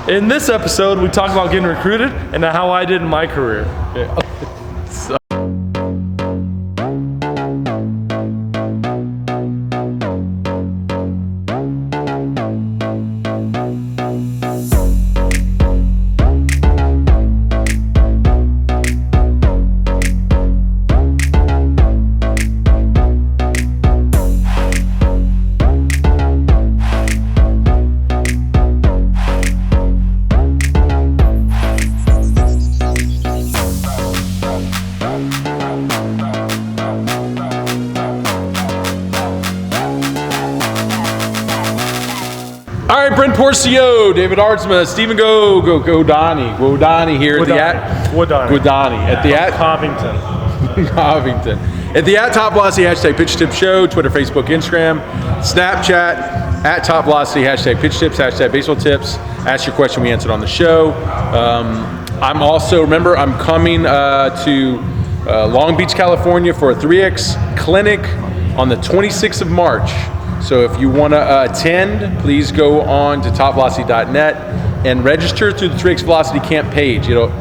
In this episode, we talk about getting recruited and how I did in my career. All right, Brent Porcio, David Artsma, Stephen Guadani here at the Covington. Covington. At the @TopVelocity hashtag Pitch Tip Show, Twitter, Facebook, Instagram, Snapchat, @TopVelocity hashtag Pitch Tips, hashtag Baseball Tips. Ask your question, we answered on the show. I'm also, remember, I'm coming to Long Beach, California for a 3X clinic on the 26th of March. So if you want to attend, please go on to TopVelocity.net and register through the 3X Velocity Camp page. You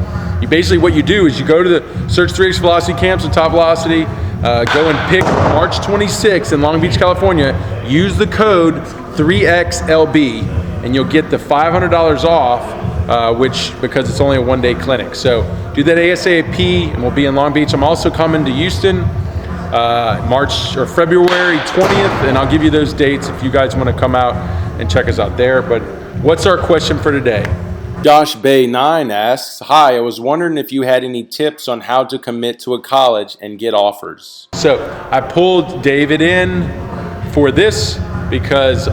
basically, what you do is you go to the search 3X Velocity Camps on Top Velocity, go and pick March 26th in Long Beach, California. Use the code 3XLB and you'll get the $500 off, because it's only a one-day clinic. So do that ASAP and we'll be in Long Beach. I'm also coming to Houston. March or February 20th, and I'll give you those dates if you guys want to come out and check us out there. But what's our question for today? Josh Bay 9 asks, hi, I was wondering if you had any tips on how to commit to a college and get offers. So I pulled David in for this because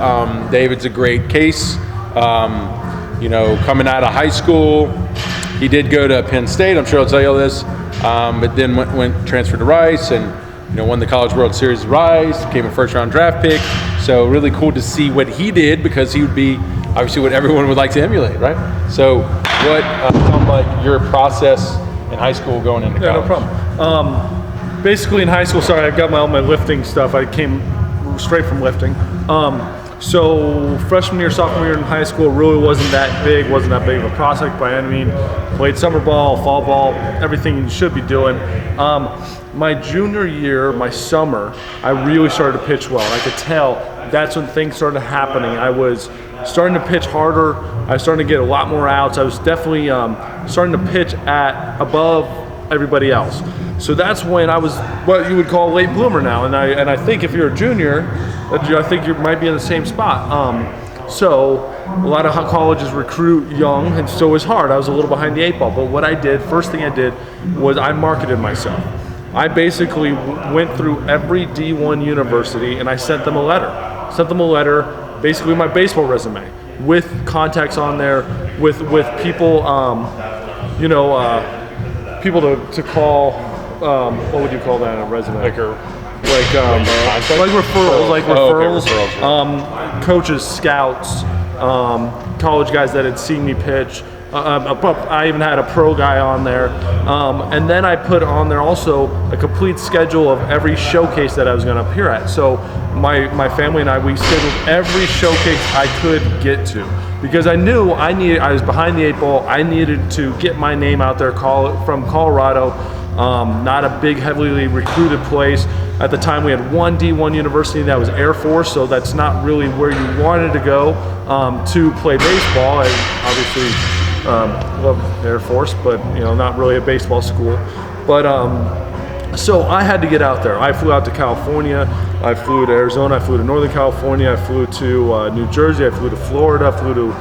David's a great case. Coming out of high school, he did go to Penn State, I'm sure I'll tell you all this, but then went transferred to Rice and won the College World Series at Rice, became a first-round draft pick. So really cool to see what he did because he would be obviously what everyone would like to emulate, right? So what tell them like your process in high school going into college? No problem. Basically in high school, I got all my lifting stuff. I came straight from lifting. So freshman year, sophomore year in high school really wasn't that big of a prospect by any means. Played summer ball, fall ball, everything you should be doing. My junior year, my summer, I really started to pitch well. I could tell that's when things started happening. I was starting to pitch harder. I was starting to get a lot more outs. I was definitely starting to pitch at above everybody else. So that's when I was what you would call a late bloomer now. And I think if you're a junior, I think you might be in the same spot. So a lot of colleges recruit young, and so it's hard. I was a little behind the 8 ball. But what I did, first thing I did was I marketed myself. I basically went through every D1 university and I sent them a letter. Basically my baseball resume with contacts on there, with people, people to call. What would you call that? A resume? Like referrals. Coaches, scouts, college guys that had seen me pitch. I even had a pro guy on there, and then I put on there also a complete schedule of every showcase that I was going to appear at. So my family and we scheduled every showcase I could get to because I knew I was behind the 8 ball. I needed to get my name out there. From Colorado, not a big, heavily recruited place. At the time, we had one D1 university that was Air Force, so that's not really where you wanted to go to play baseball. I obviously love Air Force, but not really a baseball school. But so I had to get out there. I flew out to California. I flew to Arizona. I flew to Northern California. I flew to New Jersey. I flew to Florida. I flew to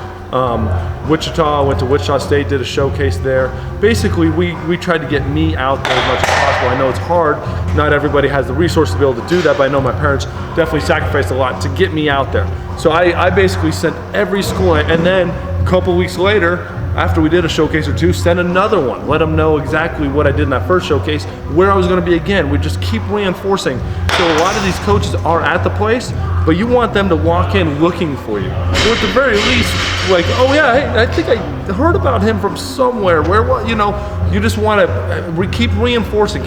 Wichita. I went to Wichita State, did a showcase there. Basically, we tried to get me out there as much as possible. I know it's hard. Not everybody has the resources to be able to do that, but I know my parents definitely sacrificed a lot to get me out there. So I basically sent every school, and then a couple weeks later, after we did a showcase or two, send another one. Let them know exactly what I did in that first showcase, where I was going to be again. We just keep reinforcing. So a lot of these coaches are at the place, but you want them to walk in looking for you. Or at the very least, like, oh yeah, I think I heard about him from somewhere. Where what? You just want to keep reinforcing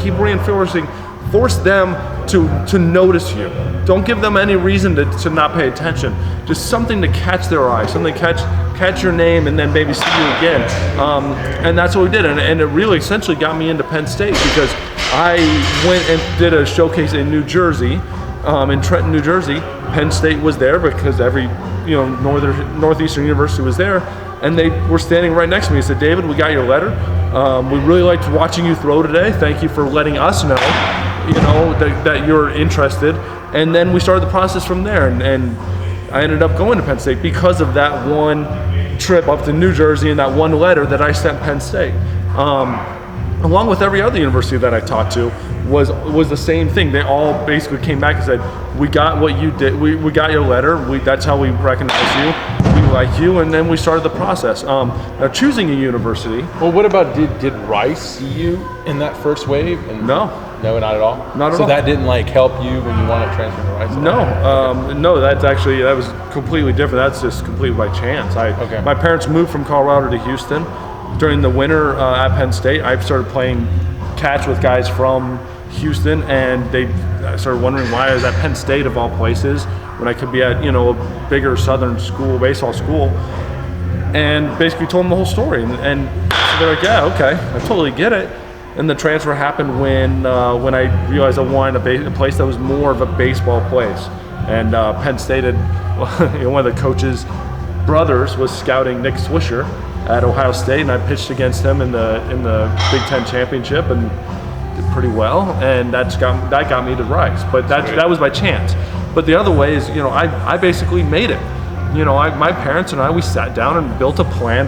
Force them to notice you. Don't give them any reason to not pay attention. Just something to catch their eye, something to catch your name, and then maybe see you again. And that's what we did. And it really essentially got me into Penn State, because I went and did a showcase in New Jersey, in Trenton, New Jersey. Penn State was there because every Northeastern University was there. And they were standing right next to me and said, David, we got your letter. We really liked watching you throw today. Thank you for letting us know, that you're interested. And then we started the process from there. And I ended up going to Penn State because of that one trip up to New Jersey and that one letter that I sent Penn State. Along with every other university that I talked to, was the same thing. They all basically came back and said, we got what you did, we got your letter, that's how we recognize you, we like you, and then we started the process. Now choosing a university. Well, what about, did Rice see you in that first wave? And no, not at all? Not at all. So that didn't help you when you wanted to transfer to Rice? No, that was completely different. That's just completely by chance. My parents moved from Colorado to Houston. During the winter at Penn State, I started playing catch with guys from Houston, and they started wondering why I was at Penn State of all places when I could be at a bigger Southern school, baseball school, and basically told them the whole story. And so they're like, yeah, okay, I totally get it. And the transfer happened when I realized I wanted a place that was more of a baseball place. And Penn State had one of the coaches' brothers was scouting Nick Swisher at Ohio State, and I pitched against him in the Big Ten championship and did pretty well, and that got me to Rice. But that was by chance. But the other way is, I basically made it. My parents and we sat down and built a plan,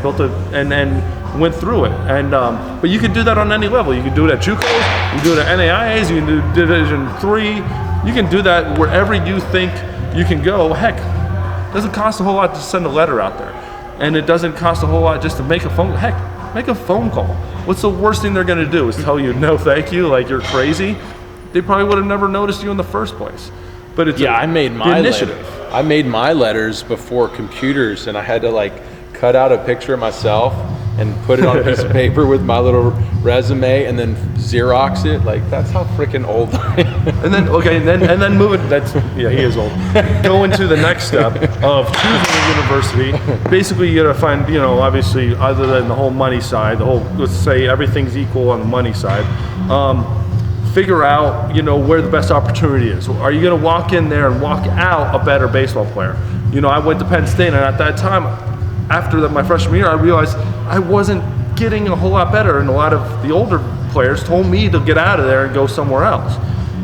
and went through it. And but you can do that on any level. You can do it at JUCOs, you can do it at NAIAs, you can do Division III. You can do that wherever you think you can go. Heck, it doesn't cost a whole lot to send a letter out there. And it doesn't cost a whole lot just to make a phone. Heck, make a phone call. What's the worst thing they're going to do is tell you no, thank you, like you're crazy? They probably would have never noticed you in the first place. But it's I made my initiative. I made my letters before computers, and I had to cut out a picture of myself and put it on a piece of paper with my little resume, and then Xerox it. That's how freaking old I am. And then moving. He is old. Going to the next step of choosing a university. Basically, you got to find, obviously, other than the whole money side, let's say everything's equal on the money side. Figure out, where the best opportunity is. Are you going to walk in there and walk out a better baseball player? I went to Penn State, and at that time, after my freshman year, I realized I wasn't getting a whole lot better, and a lot of the older players told me to get out of there and go somewhere else.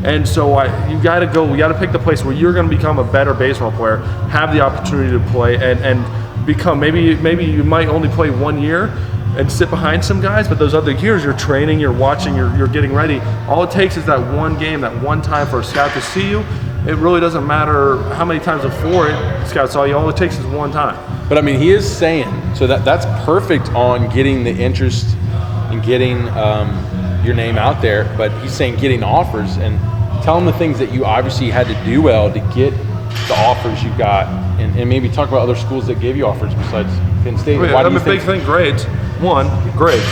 And so you got to pick the place where you're going to become a better baseball player, have the opportunity to play, and become, maybe you might only play 1 year and sit behind some guys, but those other years you're training, you're watching, you're getting ready. All it takes is that one game, that one time for a scout to see you. It really doesn't matter how many times before scouts saw you. All it takes is one time. But he is saying, so that's perfect on getting the interest and getting your name out there, but he's saying getting offers, and tell them the things that you obviously had to do well to get the offers you got, and maybe talk about other schools that gave you offers besides Penn State. I'm a big thing, grades. One, grades.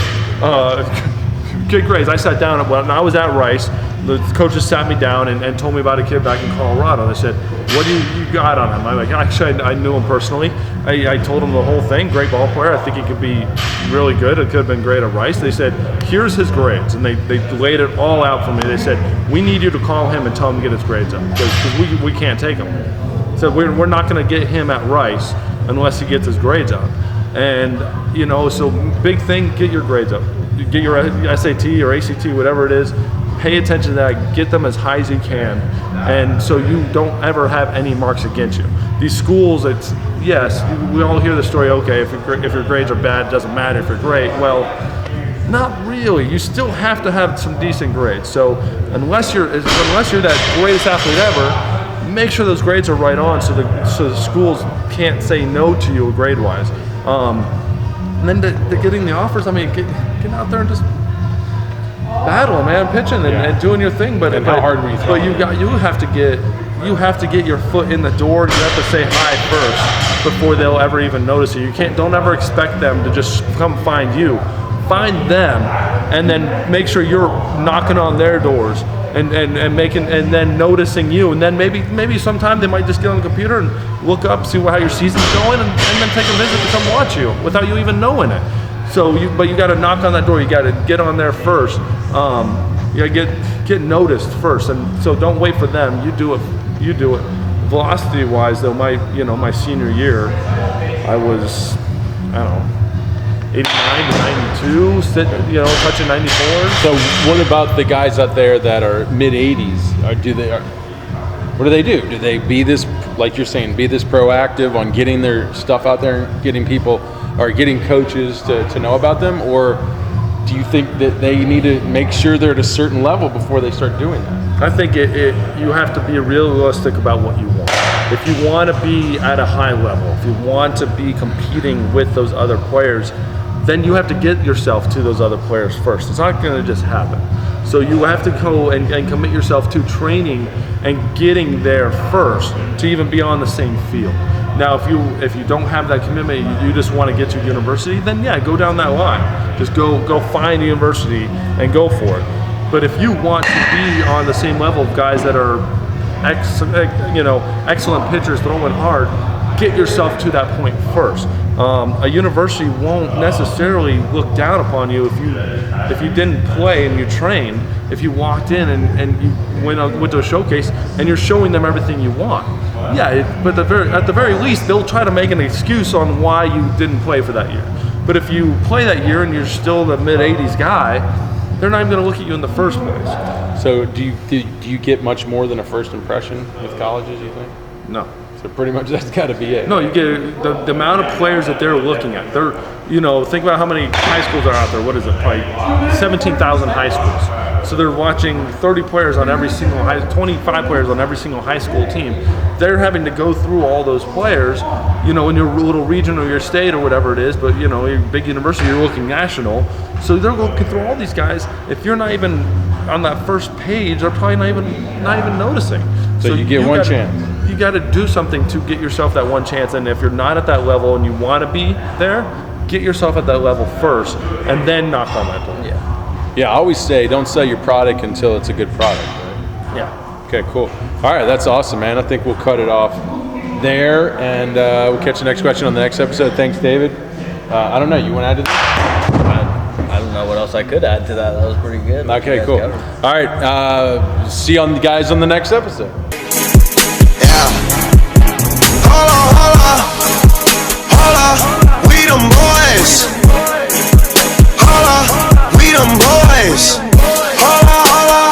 Get grades. I sat down, when I was at Rice, the coaches sat me down and told me about a kid back in Colorado. They said, what do you got on him? I'm like, actually, I knew him personally. I told him the whole thing, great ball player. I think he could be really good. It could have been great at Rice. They said, here's his grades. And they laid it all out for me. They said, we need you to call him and tell him to get his grades up, because we can't take him. So we're not going to get him at Rice unless he gets his grades up. And, so big thing, get your grades up. Get your SAT or ACT, whatever it is. Pay attention to that, get them as high as you can, and so you don't ever have any marks against you. These schools, yes, we all hear the story, okay, if your grades are bad, it doesn't matter if you're great. Well, not really. You still have to have some decent grades. So unless you're that greatest athlete ever, make sure those grades are right on so the schools can't say no to you grade-wise. And then to getting the offers, getting out there and just battle, man, pitching and doing your thing. But how hard were you throwing? But you have to get your foot in the door. You have to say hi first before they'll ever even notice you. Don't ever expect them to just come find you. Find them, and then make sure you're knocking on their doors and making, and then noticing you, and then maybe sometime they might just get on the computer and look up, see how your season's going, and then take a visit to come watch you without you even knowing it. So but you got to knock on that door. You got to get on there first. You got to get noticed first, and so don't wait for them. You do it. Velocity wise, though, my senior year, I was, I don't know, 89 to 92, touching 94. So what about the guys out there that are mid 80s? What do they do? Do they be this, like you're saying, be this proactive on getting their stuff out there and getting people or getting coaches to know about them? Or do you think that they need to make sure they're at a certain level before they start doing that? I think you have to be realistic about what you want. If you want to be at a high level, if you want to be competing with those other players, then you have to get yourself to those other players first. It's not going to just happen. So you have to go and commit yourself to training and getting there first to even be on the same field. Now, if you don't have that commitment, you just want to get to university, then yeah, go down that line. Just go find a university and go for it. But if you want to be on the same level of guys that are excellent pitchers throwing hard, get yourself to that point first. A university won't necessarily look down upon you if you didn't play and you trained. If you walked in and you went to a showcase and you're showing them everything you want. Yeah, but at the very least, they'll try to make an excuse on why you didn't play for that year. But if you play that year and you're still the mid-80s guy, they're not even going to look at you in the first place. So do you get much more than a first impression with colleges, you think? No. So pretty much that's got to be it. No, you get the amount of players that they're looking at. Think about how many high schools are out there. What is it? Probably 17,000 high schools. So they're watching 30 players on every single 25 players on every single high school team. They're having to go through all those players, in your little region or your state or whatever it is. But your big university, you're looking national. So they're looking through all these guys. If you're not even on that first page, they're probably not even noticing. So you get one chance. You got to do something to get yourself that one chance. And if you're not at that level and you want to be there, get yourself at that level first, and then knock on that door. Yeah, I always say don't sell your product until it's a good product, right? Yeah. Okay, cool. All right, that's awesome, man. I think we'll cut it off there, and we'll catch the next question on the next episode. Thanks, David. I don't know, you want to add to that? I don't know what else I could add to that. That was pretty good. Okay, cool. All right, see you guys on the next episode. We them boys. Holla, we them boys.